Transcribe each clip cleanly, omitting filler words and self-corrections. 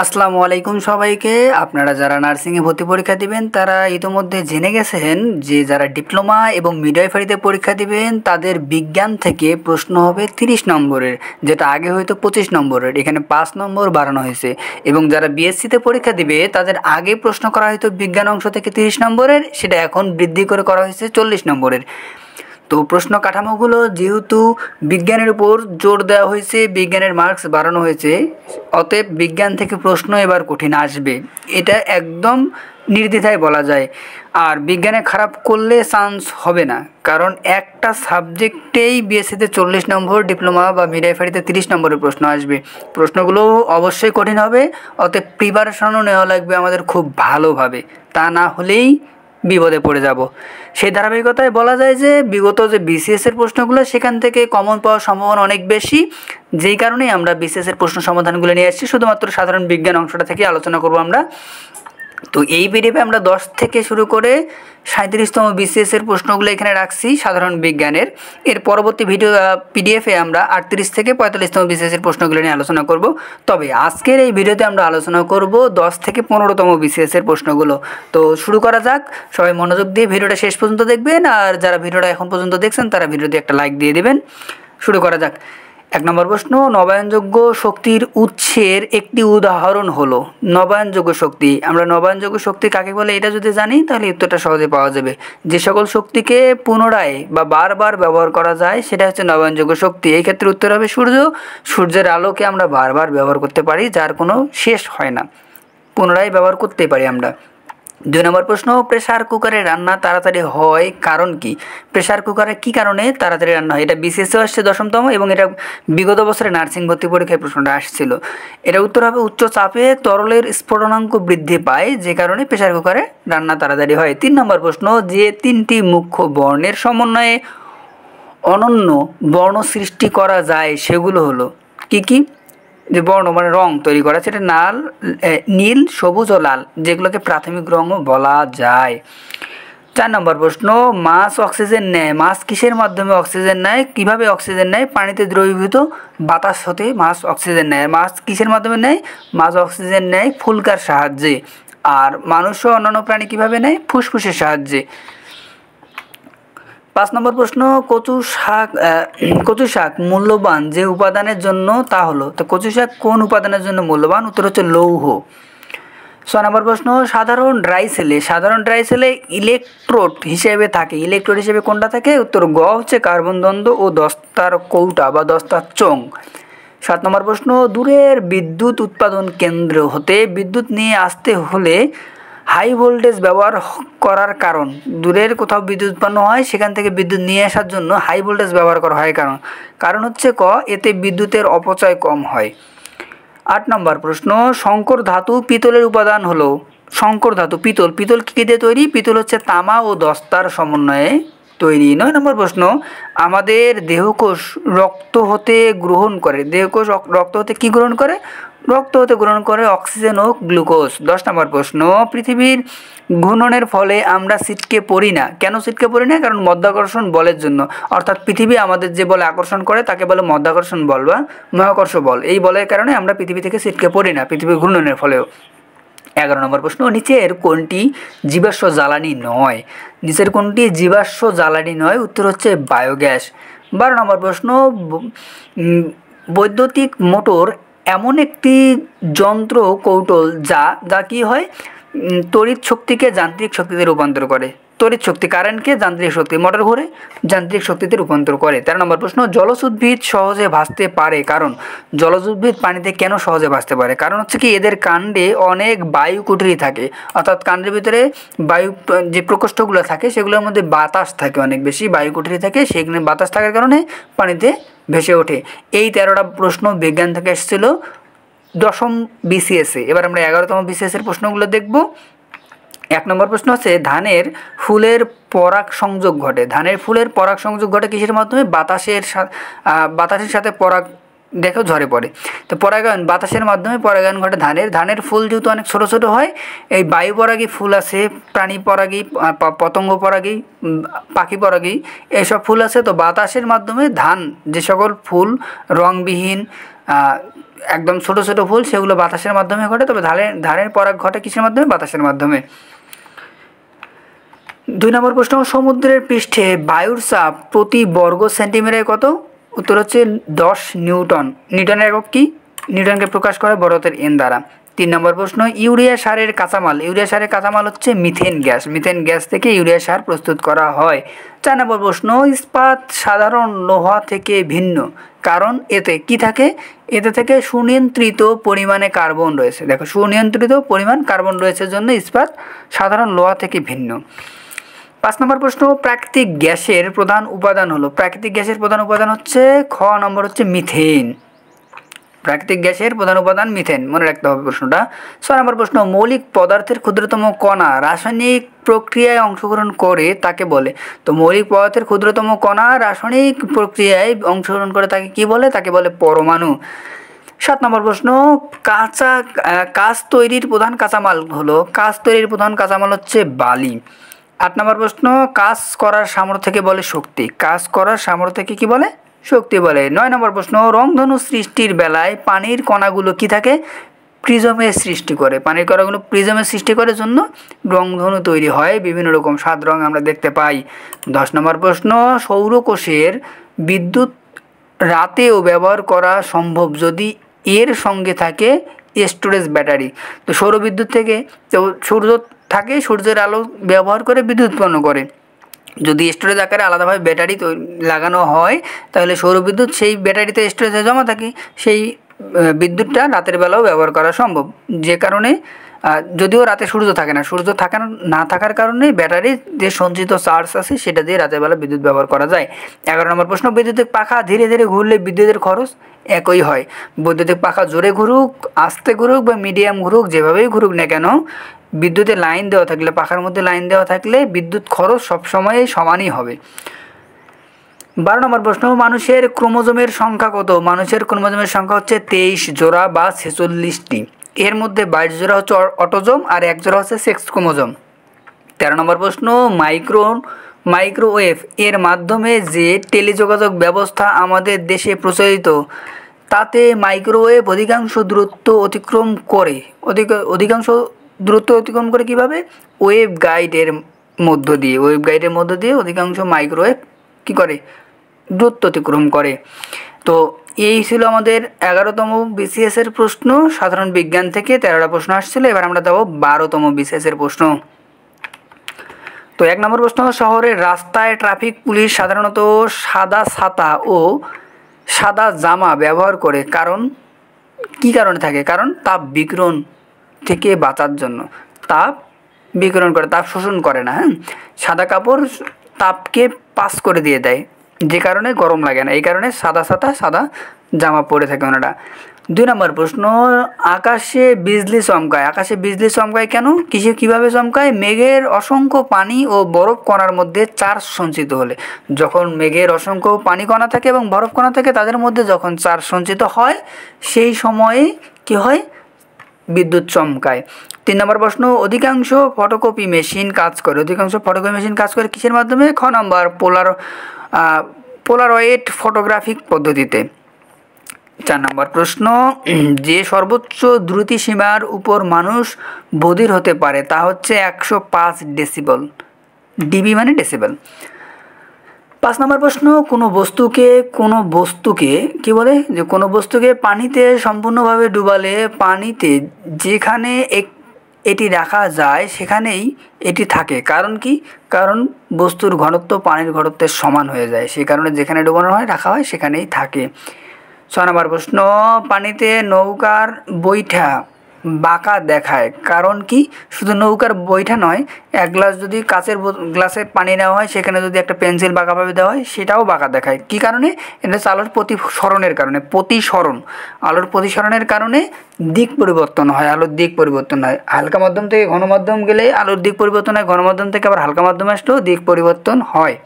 আসসালামু আলাইকুম সবাইকে। আপনারা যারা নার্সিংয়ে ভর্তি পরীক্ষা দিবেন তারা ইতোমধ্যে জেনে গেছেন যে যারা ডিপ্লোমা এবং মিডওয়াইফারিতে পরীক্ষা দিবেন তাদের বিজ্ঞান থেকে প্রশ্ন হবে 30 নম্বরের, যেটা আগে হয়তো 25 নম্বরের, এখানে 5 নম্বর বাড়ানো হয়েছে। এবং যারা বিএসসিতে পরীক্ষা দিবে তাদের আগে প্রশ্ন করা হয়তো বিজ্ঞান অংশ থেকে 30 নম্বরের, সেটা এখন বৃদ্ধি করে করা হয়েছে 40 নম্বরের। তো প্রশ্ন কাঠামোগুলো যেহেতু বিজ্ঞানের উপর জোর দেওয়া হয়েছে, বিজ্ঞানের মার্কস বাড়ানো হয়েছে, অতএব বিজ্ঞান থেকে প্রশ্ন এবার কঠিন আসবে, এটা একদম নির্দ্বিধায় বলা যায়। আর বিজ্ঞানে খারাপ করলে চান্স হবে না, কারণ একটা সাবজেক্টেই বিএসসিতে 40 নম্বর, ডিপ্লোমা বা মিডওয়াইফারিতে 30 নম্বরের প্রশ্ন আসবে। প্রশ্নগুলো অবশ্যই কঠিন হবে, অতএব প্রিপারেশনও নেওয়া লাগবে আমাদের খুব ভালোভাবে, তা না হলেই বিপদে পড়ে যাব। সেই ধারাবাহিকতায় বলা যায় যে বিগত যে বিসিএসের প্রশ্নগুলো সেখান থেকে কমন পাওয়ার সম্ভাবনা অনেক বেশি, যেই কারণেই আমরা বিসিএসের প্রশ্ন সমাধানগুলো নিয়ে আসছি। শুধুমাত্র সাধারণ বিজ্ঞান অংশটা থেকে আলোচনা করব আমরা। তো এই ভিডিওতে আমরা 10 থেকে শুরু করে 37তম বিসিএসের প্রশ্নগুলো এখানে রাখছি সাধারণ বিজ্ঞানের। এর পরবর্তী ভিডিও পিডিএফে আমরা 38 থেকে 45তম বিসিএসের প্রশ্নগুলো নিয়ে আলোচনা করব। তবে আজকের এই ভিডিওতে আমরা আলোচনা করব 10 থেকে 15তম বিসিএসের প্রশ্নগুলো। তো শুরু করা যাক। সবাই মনোযোগ দিয়ে ভিডিওটা শেষ পর্যন্ত দেখবেন, আর যারা ভিডিওটা এখন পর্যন্ত দেখছেন তারা ভিডিওতে একটা লাইক দিয়ে দেবেন। শুরু করা যাক। 1 নম্বর প্রশ্ন, নবায়নযোগ্য শক্তির উৎসের একটি উদাহরণ হলো। নবায়নযোগ্য শক্তি, আমরা নবায়নযোগ্য শক্তি কাকে বলে এটা যদি জানি তাহলে উত্তরটা সহজে পাওয়া যাবে। যে সকল শক্তিকে পুনরায় বা বারবার ব্যবহার করা যায় সেটা হচ্ছে নবায়নযোগ্য শক্তি। এই ক্ষেত্রে উত্তর হবে সূর্য। সূর্যের আলোকে আমরা বারবার ব্যবহার করতে পারি, যার কোনো শেষ হয় না, পুনরায় ব্যবহার করতেই পারি আমরা। 2 নম্বর প্রশ্ন, প্রেসার কুকারে রান্না তাড়াতাড়ি হয় কারণ কি? প্রেসার কুকারে কি কারণে তাড়াতাড়ি রান্না হয়? এটা বিসিএসও আসছে 10তম, এবং এটা বিগত বছরে নার্সিং ভর্তি পরীক্ষায় প্রশ্নটা আসছিল। এটা উত্তর হবে উচ্চ চাপে তরলের স্ফুটনাঙ্ক বৃদ্ধি পায়, যে কারণে প্রেসার কুকারে রান্না তাড়াতাড়ি হয়। 3 নম্বর প্রশ্ন, যে 3টি মুখ্য বর্ণের সমন্বয়ে অনন্য বর্ণ সৃষ্টি করা যায় সেগুলো হলো কি কি? যে বর্ণ মানে রং তৈরি করা, সেটা নীল, সবুজ ও লাল, যেগুলোকে প্রাথমিক রঙও বলা যায়। 4 নম্বর প্রশ্ন, মাছ অক্সিজেন নেয়। মাছ কিসের মাধ্যমে অক্সিজেন নেয়? কিভাবে অক্সিজেন নেয়? পানিতে দ্রবীভূত বাতাস হতে মাছ অক্সিজেন নেয়। মাছ কিসের মাধ্যমে নেয়? মাছ অক্সিজেন নেয় ফুলকার সাহায্যে। আর মানুষও অন্যান্য প্রাণী কিভাবে নেয়? ফুসফুসের সাহায্যে। 5 নম্বর প্রশ্ন, কচু শাক মূল্যবান যে উপাদানের জন্য তা হলো। তো কচু শাক কোন উপাদানের জন্য মূল্যবান? উত্তর হচ্ছে লৌহ। 6 নম্বর প্রশ্ন, সাধারণ ড্রাই সেলে ইলেকট্রোড হিসেবে থাকে। ইলেকট্রোড হিসেবে কোনটা থাকে? উত্তর গ হচ্ছে কার্বন দ্বন্দ্ব ও দস্তার কৌটা বা দস্তার চোঙ। 7 নম্বর প্রশ্ন, দূরের বিদ্যুৎ উৎপাদন কেন্দ্র হতে বিদ্যুৎ নিয়ে আসতে হলে হাই ভোল্টেজ ব্যবহার করার কারণ। দূরের কোথাও বিদ্যুৎ উৎপন্ন হয়, সেখান থেকে বিদ্যুৎ নিয়ে আসার জন্য হাই ভোল্টেজ ব্যবহার করা হয়। কারণ হচ্ছে ক, এতে বিদ্যুতের অপচয় কম হয়। 8 নম্বর প্রশ্ন, সংকর ধাতু পিতলের উপাদান হলো। সংকর ধাতু পিতল কী দিয়ে তৈরি? পিতল হচ্ছে তামা ও দস্তার সমন্বয়ে তৈরি। 9 নম্বর প্রশ্ন, আমাদের দেহকোষ রক্ত হতে গ্রহণ করে। দেহকোষ রক্ত হতে কী গ্রহণ করে? রক্ত হতে গ্রহণ করে অক্সিজেন ও গ্লুকোজ। 10 নম্বর প্রশ্ন, পৃথিবীর ঘূর্ণনের ফলে আমরা ছিটকে পড়ি না। কেন ছিটকে পড়ি না? কারণ মধ্যাকর্ষণ বলের জন্য। অর্থাৎ পৃথিবী আমাদের যে বলে আকর্ষণ করে তাকে বলে মধ্যাকর্ষণ বল বা মহাকর্ষ বল। এই বলের কারণে আমরা পৃথিবী থেকে ছিটকে পড়ি না, পৃথিবীর ঘূর্ণনের ফলেও। 11 নম্বর প্রশ্ন, নিচের কোনটি জীবাশ্ম জ্বালানি নয়? নিচের কোনটি জীবাশ্ম জ্বালানি নয়? উত্তর হচ্ছে বায়োগ্যাস। 12 নম্বর প্রশ্ন, বৈদ্যুতিক মোটর এমন একটি যন্ত্র কৌশল যা কি হয়? তড়িৎ শক্তিকে যান্ত্রিক শক্তিতে রূপান্তর করে। তড়িৎ শক্তি, কারেন্টকে যান্ত্রিক শক্তি, মোটর ঘুরে যান্ত্রিক শক্তিতে রূপান্তর করে। 13 নম্বর প্রশ্ন, জলজ উদ্ভিদ সহজে ভাসতে পারে কারণ। জলজ উদ্ভিদ পানিতে কেন সহজে ভাসতে পারে? কারণ হচ্ছে কি, এদের কাণ্ডে অনেক বায়ু কুঠরি থাকে, অর্থাৎ কাণ্ডের ভিতরে বায়ু যে প্রকোষ্ঠগুলো থাকে সেগুলোর মধ্যে বাতাস থাকে, অনেক বেশি বায়ু কুঠরি থাকে, সেখানে বাতাস থাকার কারণে পানিতে ভেসে ওঠে। এই 13টা প্রশ্ন বিজ্ঞান থেকে এসেছিল 10ম বিসিএসে। এবার আমরা 11তম বিসিএসের প্রশ্নগুলো দেখব। 1 নম্বর প্রশ্ন হচ্ছে, ধানের ফুলের পরাগ সংযোগ ঘটে। ধানের ফুলের পরাগ সংযোগ ঘটে কিসের মাধ্যমে? বাতাসের সাথে পরাগ দেখো ঝরে পড়ে। তো পরাগায়ন, বাতাসের মাধ্যমে পরাগায়ন ঘটে ধানের ফুল যেহেতু অনেক ছোট ছোট হয়, এই বায়ু পরাগী ফুল আছে, প্রাণী পরাগী, পতঙ্গ পরাগী, পাখি পরাগী, এইসব ফুল আছে। তো বাতাসের মাধ্যমে ধান যে সকল ফুল রংবিহীন একদম ছোট ছোট ফুল সেগুলো বাতাসের মাধ্যমে ঘটে, তবে ধানের পরাগ ঘটে কিসের মাধ্যমে? বাতাসের মাধ্যমে। 2 নম্বর প্রশ্ন, সমুদ্রের পৃষ্ঠে বায়ুর চাপ প্রতি বর্গ সেন্টিমিটারে কত? উত্তর হচ্ছে 10 নিউটন। নিউটনের একক কি? নিউটনকে প্রকাশ করে বড় হাতের N দ্বারা। 3 নম্বর প্রশ্ন, ইউরিয়া সারের কাঁচামাল। ইউরিয়া সারের কাঁচামাল হচ্ছে মিথেন গ্যাস। মিথেন গ্যাস থেকে ইউরিয়া সার প্রস্তুত করা হয়। 4 নম্বর প্রশ্ন, ইস্পাত সাধারণ লোহা থেকে ভিন্ন কারণ এতে কি থাকে? এতে থেকে সুনিয়ন্ত্রিত পরিমাণে কার্বন রয়েছে। দেখো, সুনিয়ন্ত্রিত পরিমাণ কার্বন রয়েছে জন্য ইস্পাত সাধারণ লোহা থেকে ভিন্ন। 5 নম্বর প্রশ্ন, প্রাকৃতিক গ্যাসের প্রধান উপাদান হলো। প্রাকৃতিক গ্যাসের প্রধান উপাদান হচ্ছে খ নম্বর হচ্ছে মিথেন। প্রাকৃতিক গ্যাসের প্রধান উপাদান মিথেন, মনে রাখতে হবে প্রশ্নটা। 6 নম্বর প্রশ্ন, মৌলিক পদার্থের ক্ষুদ্রতম কণা রাসায়নিক প্রক্রিয়ায় অংশগ্রহণ করে তাকে বলে। তো মৌলিক পদার্থের ক্ষুদ্রতম কণা রাসায়নিক প্রক্রিয়ায় অংশগ্রহণ করে তাকে কি বলে? তাকে বলে পরমাণু। 7 নম্বর প্রশ্ন, কাঁচ তৈরির প্রধান কাঁচামাল হলো। কাঁচ তৈরির প্রধান কাঁচামাল হচ্ছে বালি। 8 নম্বর প্রশ্ন, কাজ করার সামর্থ্যকে বলে শক্তি। কাজ করার সামর্থ্যকে কি বলে? শক্তি বলে। 9 নম্বর প্রশ্ন, রংধনু সৃষ্টির বেলায় পানির কণাগুলো কি থাকে? প্রিজমের সৃষ্টি করে। পানির কণাগুলো প্রিজমের সৃষ্টি করার জন্য রংধনু তৈরি হয়, বিভিন্ন রকম 7 রং আমরা দেখতে পাই। 10 নম্বর প্রশ্ন, সৌরকোষের বিদ্যুৎ রাতেও ব্যবহার করা সম্ভব যদি এর সঙ্গে থাকে স্টোরেজ ব্যাটারি। তো সৌরবিদ্যুৎ থেকে সূর্য থাকে, সূর্যের আলো ব্যবহার করে বিদ্যুৎ উৎপন্ন করে। যদি স্টোরেজ আকারে আলাদাভাবে ব্যাটারি লাগানো হয় তাহলে সৌরবিদ্যুৎ সেই ব্যাটারিতে স্টোরেজে জমা থাকে, সেই বিদ্যুৎটা রাতের বেলাও ব্যবহার করা সম্ভব। যে কারণে যদিও রাতে সূর্য থাকে না, সূর্য না থাকার কারণে ব্যাটারির যে সঞ্চিত চার্জ আছে সেটা দিয়ে রাতের বেলা বিদ্যুৎ ব্যবহার করা যায়। 11 নম্বর প্রশ্ন, বৈদ্যুতিক পাখা ধীরে ধীরে ঘুরলে বিদ্যুতের খরচ একই হয়। বৈদ্যুতিক পাখা জোরে ঘুরুক, আস্তে ঘুরুক বা মিডিয়াম ঘুরুক, যেভাবেই ঘুরুক না কেন, বিদ্যুতের লাইন দেওয়া থাকলে, পাখার মধ্যে লাইন দেওয়া থাকলে বিদ্যুৎ খরচ সবসময় সমানই হবে। 12 নম্বর প্রশ্ন, মানুষের ক্রোমোজোমের সংখ্যা কত? মানুষের ক্রোমোজোমের সংখ্যা হচ্ছে 23 জোড়া বা 46টি। এর মধ্যে 22 জোড়া হচ্ছে অটোজোম আর 1 জোড়া হচ্ছে সেক্স ক্রোমোজোম। 13 নম্বর প্রশ্ন, মাইক্রোওয়েভ এর মাধ্যমে যে টেলিযোগাযোগ ব্যবস্থা আমাদের দেশে প্রচলিত তাতে মাইক্রোওয়েভ অধিকাংশ দূরত্ব অতিক্রম করে। অধিকাংশ দূরত্ব অতিক্রম করে কীভাবে? ওয়েভ গাইডের মধ্য দিয়ে। ওয়েভ গাইডের মধ্য দিয়ে অধিকাংশ মাইক্রোওয়েভ কী করে? দূরত্ব অতিক্রম করে। তো এই ছিল আমাদের 11তম বিসিএসের প্রশ্ন। সাধারণ বিজ্ঞান থেকে 13টা প্রশ্ন আসছিল। এবার আমরা দেবো 12তম বিসিএসের প্রশ্ন। তো 1 নম্বর প্রশ্ন, শহরের রাস্তায় ট্রাফিক পুলিশ সাধারণত সাদা ছাতা ও সাদা জামা ব্যবহার করে কারণ কি কারণে থাকে? কারণ তাপ বিকিরণ থেকে বাঁচার জন্য। তাপ বিকিরণ করে, তাপ শোষণ করে না। সাদা কাপড় তাপকে পাস করে দিয়ে দেয়, যে কারণে গরম লাগে না। এই কারণে সাদা ছাতা সাদা জামা পরে থাকে ওনারা। 2 নম্বর প্রশ্ন, আকাশে বিজলি চমকায়। আকাশে বিজলি চমকায় কেন? কীভাবে চমকায়? মেঘের অসংখ্য পানি ও বরফ কণার মধ্যে চার্জ সঞ্চিত হলে। যখন মেঘের অসংখ্য পানি কণা থাকে এবং বরফ কণা থাকে, তাদের মধ্যে যখন চার্জ সঞ্চিত হয় সেই সময়ে কী হয়? বিদ্যুৎ চমকায়। 3 নম্বর প্রশ্ন, অধিকাংশ ফটোকপি মেশিন কাজ করে। অধিকাংশ ফটোকপি মেশিন কাজ করে কিসের মাধ্যমে? খ নম্বর পোলারয়েড ফটোগ্রাফিক পদ্ধতিতে। 4 নম্বর প্রশ্ন, যে সর্বোচ্চ দ্রুতি সীমার উপর মানুষ বধির হতে পারে তা হচ্ছে 105 ডেসিবেল। ডিবি মানে ডেসিবেল। 5 নম্বর প্রশ্ন, কোনো বস্তুকে কি বলে? যে কোনো বস্তুকে পানিতে সম্পূর্ণভাবে ডুবালে পানিতে যেখানে এটি রাখা যায় সেখানেই এটি থাকে। কারণ কি? কারণ বস্তুর ঘনত্ব পানির ঘনত্বের সমান হয়ে যায়, সেই কারণে যেখানে ডুবানো হয় রাখা হয় সেখানেই থাকে। 6 নম্বর প্রশ্ন, পানিতে নৌকার বৈঠা বাঁকা দেখায় কারণ কি? শুধু নৌকার বৈঠা নয়, এক গ্লাস যদি কাচের গ্লাসে পানি নেওয়া হয় সেখানে যদি একটা পেন্সিল বাঁকাভাবে দেওয়া হয় সেটাও বাঁকা দেখায়। কী কারণে? এটা হচ্ছে আলোর প্রতিসরণের কারণে। আলোর প্রতিসরণের কারণে দিক পরিবর্তন হয়, আলোর দিক পরিবর্তন হয়। হালকা মাধ্যম থেকে ঘন মাধ্যম গেলে আলোর দিক পরিবর্তন হয়, ঘন মাধ্যম থেকে আবার হালকা মাধ্যমে আসলেও দিক পরিবর্তন হয়।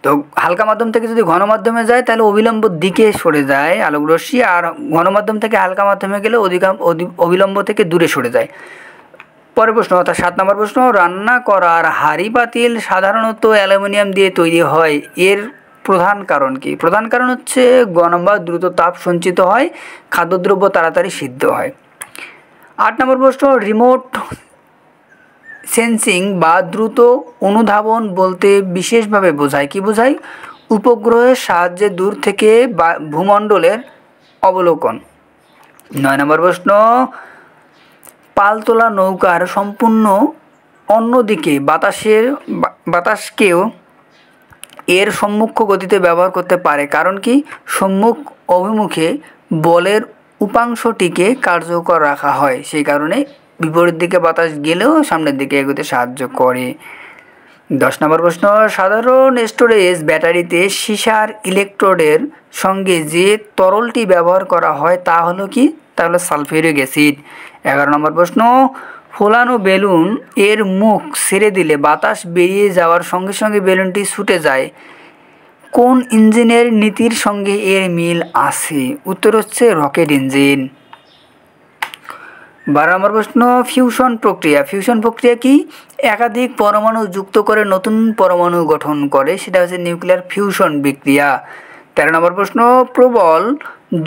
তো হালকা মাধ্যম থেকে যদি ঘন মাধ্যমে যায় তাহলে অবিলম্ব দিকে সরে যায় আলোকরশ্মি, আর ঘন মাধ্যম থেকে হালকা মাধ্যমে গেলে অবিলম্ব থেকে দূরে সরে যায়। পরের প্রশ্ন অর্থাৎ 7 নম্বর প্রশ্ন, রান্না করার হাঁড়ি পাতিল সাধারণত অ্যালুমিনিয়াম দিয়ে তৈরি হয়, এর প্রধান কারণ কি? প্রধান কারণ হচ্ছে গ নম্বর দ্রুত তাপ সঞ্চিত হয়, খাদ্যদ্রব্য তাড়াতাড়ি সিদ্ধ হয়। 8 নম্বর প্রশ্ন, রিমোট সেন্সিং বা দ্রুত অনুধাবন বলতে বিশেষভাবে বোঝায়, কি বোঝায়? উপগ্রহের সাহায্যে দূর থেকে ভূমণ্ডলের অবলোকন। 9 নম্বর প্রশ্ন, পালতোলা নৌকার সম্পূর্ণ অন্যদিকে বাতাসকেও এর সম্মুখ গতিতে ব্যবহার করতে পারে, কারণ কি? সম্মুখ অভিমুখে বলের উপাংশটিকে কার্যকর রাখা হয়, সেই কারণে বিপরীত দিকে বাতাস গেলেও সামনের দিকে এগোতে সাহায্য করে। 10 নম্বর প্রশ্ন, সাধারণ স্টোরেজ ব্যাটারিতে সীসার ইলেকট্রোডের সঙ্গে যে তরলটি ব্যবহার করা হয় তা হলো কি? তা হলো সালফিউরিক অ্যাসিড। 11 নম্বর প্রশ্ন, ফোলানো বেলুন এর মুখ ছেড়ে দিলে বাতাস বেরিয়ে যাওয়ার সঙ্গে সঙ্গে বেলুনটি ছুটে যায়, কোন ইঞ্জিনের নীতির সঙ্গে এর মিল আছে? উত্তর হচ্ছে রকেট ইঞ্জিন। 12 নম্বর প্রশ্ন, ফিউশন প্রক্রিয়া। ফিউশন প্রক্রিয়া কি? একাধিক পরমাণু যুক্ত করে নতুন পরমাণু গঠন করে, সেটা হচ্ছে নিউক্লিয়ার ফিউশন বিক্রিয়া। 13 নম্বর প্রশ্ন, প্রবল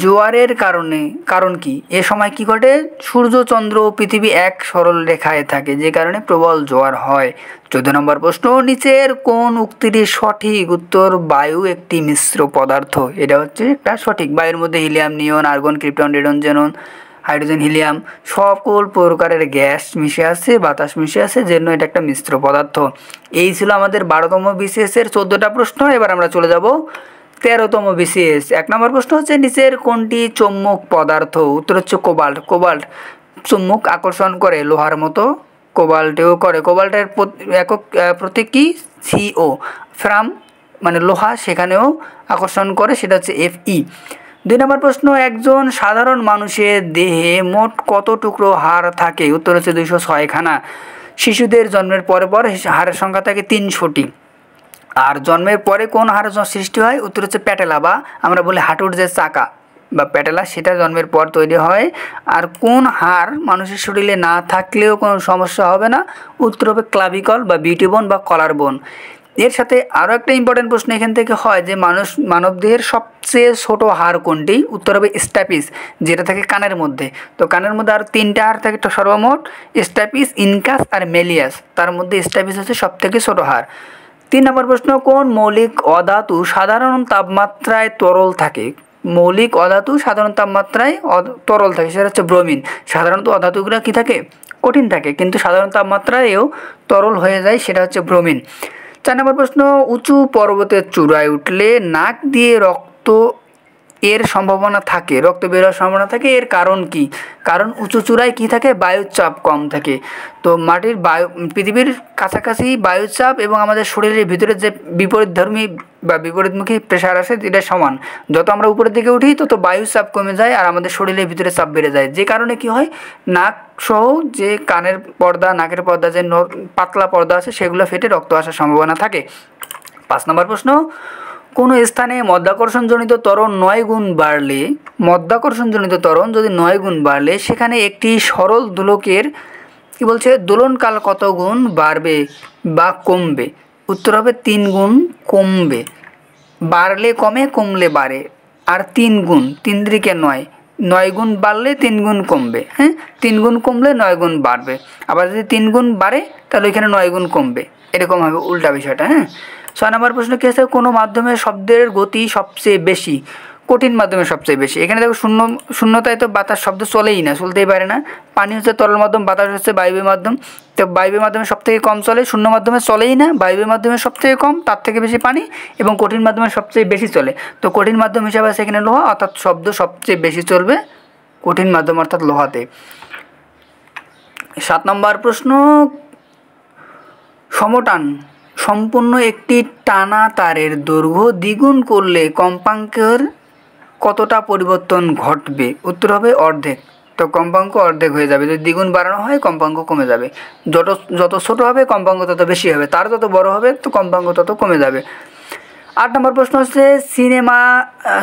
জোয়ারের কারণ কি? এ সময় কি ঘটে? সূর্য, চন্দ্র ও পৃথিবী এক সরল রেখায় থাকে, যে কারণে প্রবল জোয়ার হয়। 14 নম্বর প্রশ্ন, নিচের কোন উক্তিটি সঠিক? উত্তর বায়ু একটি মিশ্র পদার্থ। এটা হচ্ছে একটা সঠিক। বায়ুর মধ্যে helium, neon, argon, krypton, radon, xenon, hydrogen, helium সকল প্রকারের গ্যাস মিশে আছে, বাতাস মিশে আছে, জন্য এটা একটা মিশ্র পদার্থ। এই ছিল আমাদের 12তম BCS এর 14টা প্রশ্ন। এবার আমরা চলে যাব 13তম BCS। 1 নম্বর প্রশ্ন হচ্ছে, নিচের কোনটি চৌম্বক পদার্থ? উত্তর হচ্ছে কোবাল্ট। কোবাল্ট চুম্বক আকর্ষণ করে লোহার মতো, কোবাল্টেও করে। কোবাল্টের একক প্রতীক কি? CO। ফ্রাম মানে লোহা, সেখানেও আকর্ষণ করে, সেটা হচ্ছে Fe। 2 নম্বর প্রশ্ন, একজন সাধারণ মানুষের দেহে মোট কত টুকরো হাড় থাকে? উত্তর হচ্ছে 206 খানা। শিশুদের জন্মের পরে হাড়ের সংখ্যা থাকে 300টি। আর জন্মের পরে কোন হাড়ের সৃষ্টি হয়? উত্তর হচ্ছে প্যাটেলা, বা আমরা বলি হাঁটুর যে চাকা বা প্যাটেলা, সেটা জন্মের পর তৈরি হয়। আর কোন হাড় মানুষের শরীরে না থাকলেও কোনো সমস্যা হবে না? উত্তর হবে ক্লাভিকল বা বিউটি বোন বা কলার বোন। এর সাথে আরও একটা ইম্পর্টেন্ট প্রশ্ন এখান থেকে হয় যে মানবদেহের সবচেয়ে ছোট হাড় কোনটি? উত্তর হবে স্ট্যাপিস, যেটা থাকে কানের মধ্যে। তো কানের মধ্যে আর 3টা হাড় থাকে সর্বমোট, স্ট্যাপিস, ইনকাস আর মেলিয়াস। তার মধ্যে স্ট্যাপিস হচ্ছে সবথেকে ছোট হাড়। 3 নম্বর প্রশ্ন, কোন মৌলিক অধাতু সাধারণ তাপমাত্রায় তরল থাকে? মৌলিক অধাতু সাধারণ তাপমাত্রায় তরল থাকে, সেটা হচ্ছে ব্রোমিন। সাধারণত অধাতুগুলো কি থাকে? কঠিন থাকে, কিন্তু সাধারণ তাপমাত্রায়ও তরল হয়ে যায়, সেটা হচ্ছে ব্রোমিন। 4 নম্বর প্রশ্ন, উঁচু পর্বতের চূড়ায় উঠলে নাক দিয়ে রক্ত এর সম্ভাবনা থাকে, রক্ত বের হওয়ার সম্ভাবনা থাকে, এর কারণ কি? কারণ উঁচু চূড়ায় কি থাকে? বায়ুর চাপ কম থাকে। তো পৃথিবীর কাছাকাছি বায়ুর চাপ এবং আমাদের শরীরের ভিতরে যে বিপরীতধর্মী বা বিপরীতমুখী প্রেশার আসে, এটা সমান। যত আমরা উপরের দিকে উঠি তত বায়ুর চাপ কমে যায় আর আমাদের শরীরের ভিতরে চাপ বেড়ে যায়, যে কারণে কি হয়? নাক সহ যে কানের পর্দা, নাকের পর্দা, যে পাতলা পর্দা আছে, সেগুলো ফেটে রক্ত আসার সম্ভাবনা থাকে। 5 নম্বর প্রশ্ন, কোনো স্থানে মধ্যাকর্ষণজনিত ত্বরণ 9 গুণ বাড়লে, মধ্যাকর্ষণজনিত ত্বরণ যদি 9 গুণ বাড়লে সেখানে একটি সরল দোলকের কি বলছে দোলনকাল কত গুণ বাড়বে বা কমবে? উত্তর হবে 3 গুণ কমবে। বাড়লে কমে, কমলে বাড়ে। আর 3 গুণ, 3 3 9, 9 গুণ বাড়লে 3 গুণ কমবে। হ্যাঁ, 3 গুণ কমলে 9 গুণ বাড়বে। আবার যদি 3 গুণ বাড়ে তাহলে এখানে 9 গুণ কমবে, এরকম হবে উল্টা বিষয়টা। হ্যাঁ। 6 নম্বর প্রশ্ন কি আছে? কোনো মাধ্যমে শব্দের গতি সবচেয়ে বেশি? কঠিন মাধ্যমে সবচেয়ে বেশি। এখানে দেখো শূন্যতায় তো বাতাস শব্দ চলেই না, চলতেই পারে না। পানি হচ্ছে তরল মাধ্যম, বাতাস হচ্ছে বায়বীয় মাধ্যম। তো বায়বীয় মাধ্যমে সবথেকে কম চলে, শূন্য মাধ্যমে চলেই না, বায়বীয় মাধ্যমে সবথেকে কম, তার থেকে বেশি পানি, এবং কঠিন মাধ্যমে সবচেয়ে বেশি চলে। তো কঠিন মাধ্যম হিসাবে আছে এখানে লোহা, অর্থাৎ শব্দ সবচেয়ে বেশি চলবে কঠিন মাধ্যম অর্থাৎ লোহাতে। 7 নম্বর প্রশ্ন, সমটান সম্পূর্ণ একটি টানা তারের দৈর্ঘ্য দ্বিগুণ করলে কম্পাঙ্কের কতটা পরিবর্তন ঘটবে? উত্তর হবে অর্ধেক। তো কম্পাঙ্ক অর্ধেক হয়ে যাবে। যদি দ্বিগুণ বাড়ানো হয় কম্পাঙ্ক কমে যাবে। যত ছোট হবে কম্পাঙ্ক তত বেশি হবে, তার যত বড় হবে তো কম্পাঙ্ক তত কমে যাবে। 8 নম্বর প্রশ্ন হচ্ছে,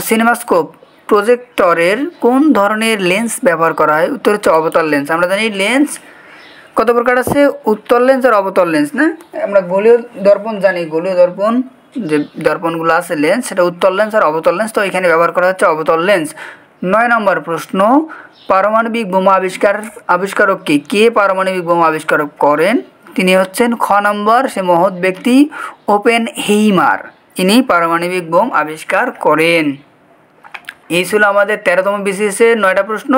সিনেমাস্কোপ প্রজেক্টরের কোন ধরনের লেন্স ব্যবহার করা হয়? উত্তর হচ্ছে অবতল লেন্স। আমরা জানি লেন্স কত প্রকার আছে, উত্তল লেন্স আর অবতল লেন্স না? আমরা গোলীয় দর্পণ জানি, গোলীয় দর্পণ যে দর্পণগুলো আছে লেন্স, সেটা উত্তল লেন্স আর অবতল লেন্স, তো এখানে ব্যবহার করা হচ্ছে অবতল লেন্স। 9 নম্বর প্রশ্ন, পারমাণবিক বোমা আবিষ্কারক কে পারমাণবিক বোমা আবিষ্কার করেন? তিনি হচ্ছেন খ নম্বর সে মহৎ ব্যক্তি ওপেনহেইমার, ইনি পারমাণবিক বোম আবিষ্কার করেন। এই ছিল আমাদের 13তম বিসিএসে 9টা প্রশ্ন।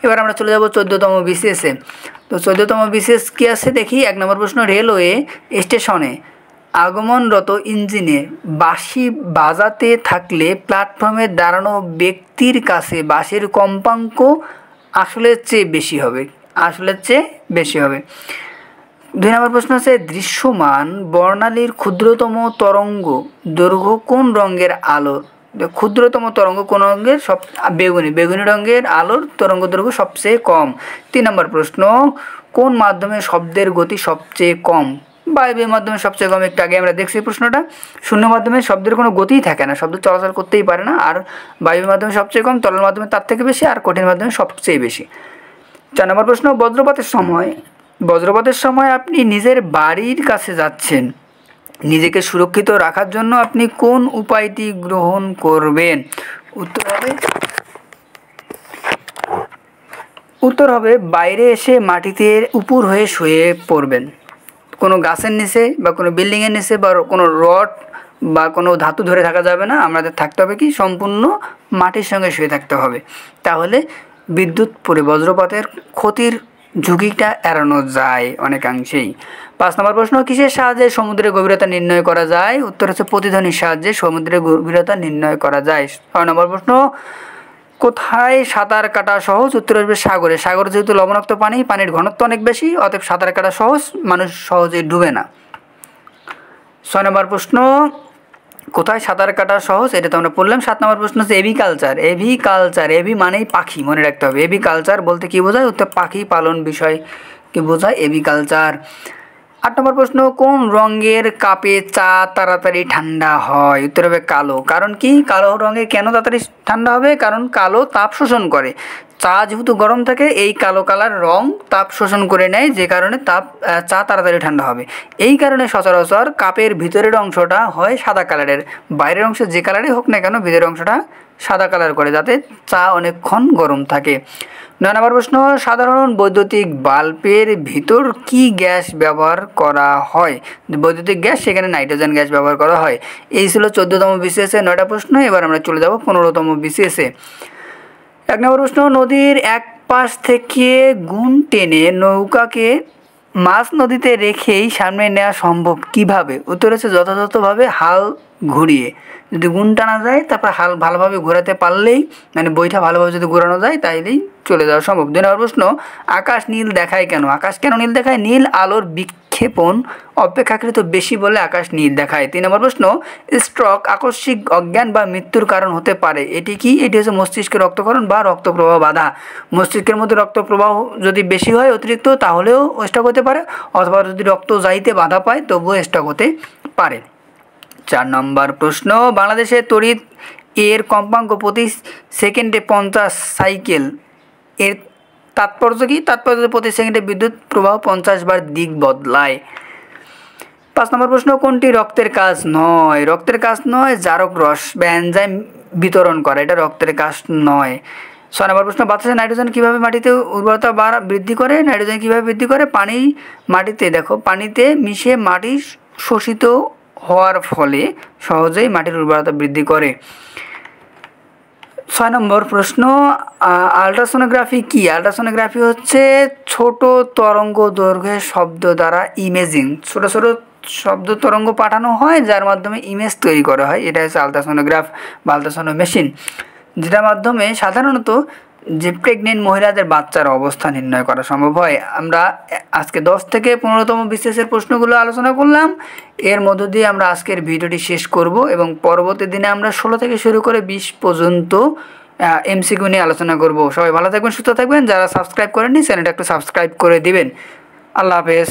এবার আমরা চলে যাব 14তম বিসিএসে। তো 14তম বিসিএস কী আছে দেখি। 1 নম্বর প্রশ্ন, রেলওয়ে স্টেশনে আগমনরত ইঞ্জিনে বাঁশি বাজাতে থাকলে প্ল্যাটফর্মে দাঁড়ানো ব্যক্তির কাছে বাঁশির কম্পাঙ্ক আসলের চেয়ে বেশি হবে। 2 নম্বর প্রশ্ন আছে, দৃশ্যমান বর্ণালীর ক্ষুদ্রতম তরঙ্গ দৈর্ঘ্য কোন রঙের আলোর? ক্ষুদ্রতম তরঙ্গ কোন রঙের? বেগুনি রঙের আলোর তরঙ্গ দৈর্ঘ্য সবচেয়ে কম। 3 নম্বর প্রশ্ন, কোন মাধ্যমে শব্দের গতি সবচেয়ে কম? বায়ুর মাধ্যমে সবচেয়ে কম। একটু আগে আমরা দেখছি প্রশ্নটা। শূন্য মাধ্যমে শব্দের কোনো গতিই থাকে না, শব্দ চলাচল করতেই পারে না। আর বায়ুর মাধ্যমে সবচেয়ে কম, তরল মাধ্যমে তার থেকে বেশি, আর কঠিন মাধ্যমে সবচেয়ে বেশি। 4 নম্বর প্রশ্ন, বজ্রপাতের সময় আপনি নিজের বাড়ির কাছে যাচ্ছেন, নিজেকে সুরক্ষিত রাখার জন্য আপনি কোন উপায়টি গ্রহণ করবেন? উত্তর হবে বাইরে এসে মাটিতে উপুর হয়ে শুয়ে পড়বেন। কোনো গাছের নিচে বা কোনো বিল্ডিংয়ের নিচে বা কোনো রড বা কোনো ধাতু ধরে থাকা যাবে না, আমাদের থাকতে হবে কি সম্পূর্ণ মাটির সঙ্গে শুয়ে থাকতে হবে। তাহলে বিদ্যুৎ পড়ে বজ্রপাতের ক্ষতির ঝুঁকিটা এড়ানো যায় অনেকাংশেই। 5 নম্বর প্রশ্ন, কিসের সাহায্যে সমুদ্রের গভীরতা নির্ণয় করা যায়? উত্তর হচ্ছে প্রতিধ্বনির সাহায্যে সমুদ্রের গভীরতা নির্ণয় করা যায়। 6 নম্বর প্রশ্ন, কোথায় সাঁতার কাটা সহজ? উত্তর আসবে সাগরে। সাগরে যেহেতু লবণাক্ত পানির ঘনত্ব অনেক বেশি, অতএব সাঁতার কাটা সহজ, মানুষ সহজে ডুবে না। 6 নম্বর প্রশ্ন, কোথায় সাঁতার কাটা সহজ? এটা তো আমরা পড়লাম। 7 নম্বর প্রশ্ন হচ্ছে এভিকালচার, এভি মানেই পাখি, মনে রাখতে হবে। এভিকালচার বলতে কী বোঝায়? উত্তর পাখি পালন বিষয়কে বোঝায় এভিকালচার। 8 নম্বর প্রশ্ন, কোন রঙের কাপে চা তাড়াতাড়ি ঠান্ডা হয়? উত্তর হবে কালো। কারণ কি কালো রঙে কেন তাড়াতাড়ি ঠান্ডা হবে? কারণ কালো তাপ শোষণ করে। চা যেহেতু গরম থাকে, এই কালো কালার রং তাপ শোষণ করে নেয়, যে কারণে চা তাড়াতাড়ি ঠান্ডা হবে। এই কারণে সচরাচর কাপের ভিতরের অংশটা হয় সাদা কালারের, বাইরের অংশ যে কালারই হোক না কেন ভিতরের অংশটা সাদা কালার করে, যাতে চা অনেকক্ষণ গরম থাকে। 9 নম্বর প্রশ্ন, সাধারণ বৈদ্যুতিক বাল্বের ভিতর কি গ্যাস ব্যবহার করা হয়? বৈদ্যুতিক গ্যাস, সেখানে নাইট্রোজেন গ্যাস ব্যবহার করা হয়। এই ছিল 14তম বিসিএসে 9টা প্রশ্ন। এবার আমরা চলে যাব 15তম বিসিএসে। 1 নম্বর প্রশ্ন, নদীর এক পাশ থেকে গুণ টেনে নৌকাকে মাঝ নদীতে রেখেই সামনে নেওয়া সম্ভব কিভাবে? উত্তর হচ্ছে যথাযথভাবে হাল ঘুরিয়ে। যদি গুণ টানা যায়, তারপর হাল ভালোভাবে ঘোরাতে পারলেই, মানে বইটা ভালোভাবে যদি ঘোরানো যায়, তাইলেই চলে যাওয়া সম্ভব। 2 নম্বর প্রশ্ন, আকাশ নীল দেখায় কেন? আকাশ কেন নীল দেখায়? নীল আলোর বিক্ষেপণ অপেক্ষাকৃত বেশি বলে আকাশ নীল দেখায়। 3 নম্বর প্রশ্ন, স্ট্রোক আকস্মিক অজ্ঞান বা মৃত্যুর কারণ হতে পারে, এটি কি? এটি হচ্ছে মস্তিষ্কের রক্তক্ষরণ বা রক্তপ্রবাহ বাধা। মস্তিষ্কের মধ্যে রক্তপ্রবাহ যদি বেশি হয় অতিরিক্ত, তাহলেও স্ট্রোক হতে পারে, অথবা যদি রক্ত যাইতে বাধা পায় তবুও স্ট্রোক হতে পারে। 4 নম্বর প্রশ্ন, বাংলাদেশে তড়িৎ এর কম্পাঙ্ক প্রতি সেকেন্ডে 50 সাইকেল, এর তাৎপর্য কি? তাৎপর্য প্রতি সেকেন্ডে বিদ্যুৎ প্রবাহ 50 বার দিক বদলায়। 5 নম্বর প্রশ্ন, কোনটি রক্তের কাজ নয়? রক্তের কাজ নয় জারক রস বা এনজাইম বিতরণ করা, এটা রক্তের কাজ নয়। 6 নম্বর প্রশ্ন, বাতাসে নাইট্রোজেন কীভাবে মাটিতে উর্বরতা বৃদ্ধি করে? নাইট্রোজেন কীভাবে বৃদ্ধি করে? পানিতে মিশে মাটি শোষিত হওয়ার ফলে সহজেই মাটির উর্বরতা বৃদ্ধি করে। 6 নম্বর প্রশ্ন, আল্ট্রাসোনোগ্রাফি কি? আল্ট্রাসোনোগ্রাফি হচ্ছে ছোট তরঙ্গ দৈর্ঘ্যের শব্দ দ্বারা ইমেজিং, ছোট শব্দ তরঙ্গ পাঠানো হয়, যার মাধ্যমে ইমেজ তৈরি করা হয়। এটা হচ্ছে আল্ট্রাসোনোগ্রাফ বা আল্ট্রাসোনো মেশিন, যেটার মাধ্যমে সাধারণত যে প্রেগনেন্ট মহিলাদের বাচ্চার অবস্থা নির্ণয় করা সম্ভব হয়। আমরা আজকে 10 থেকে 15তম বিসিএসের প্রশ্নগুলো আলোচনা করলাম। এর মধ্য দিয়ে আমরা আজকের ভিডিওটি শেষ করব এবং পরবর্তী দিনে আমরা 16 থেকে শুরু করে 20 পর্যন্ত এমসিকিউ নিয়ে আলোচনা করব। সবাই ভালো থাকবেন, সুস্থ থাকবেন। যারা সাবস্ক্রাইব করেননি, চ্যানেলটা একটু সাবস্ক্রাইব করে দিবেন। আল্লাহ হাফেজ।